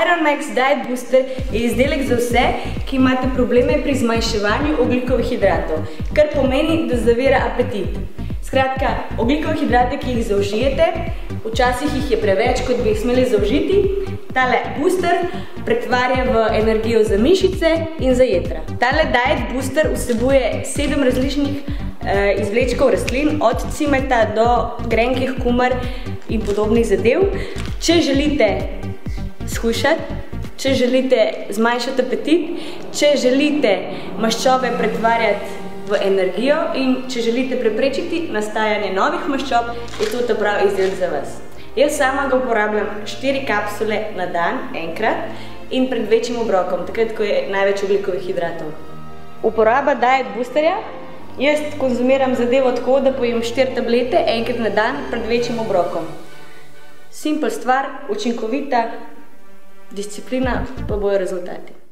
Ironmax Diet Booster je izdelek za vse, ki imate probleme pri zmanjševanju ogljikovih hidratov, kar pomeni, da zavira apetit. Skratka, ogljikove hidrate, ki jih zaužijete, včasih jih je preveč, kot bi jih smeli zaužiti, tale booster pretvarja v energijo za mišice in za jetra. Tale Diet Booster vsebuje 7 različnih izvlečkov rastlin, od cimeta do grenkih kumar in podobnih zadev. Če želite shujšati, če želite zmanjšati apetit, če želite maščobe pretvarjati v energijo in če želite preprečiti nastajanje novih maščob, je to ta pravi izdelek za vas. Jaz sama ga uporabljam 4 kapsule na dan, enkrat, in pred večjim obrokom, takrat, ko je največ ogljikovih hidratov. Uporaba Diet Boosterja. Jaz konzumiram zadevo tako, da pojem 4 tablete enkrat na dan pred večjim obrokom. Simpel stvar, učinkovita, disciplina, pa bojo rezultati.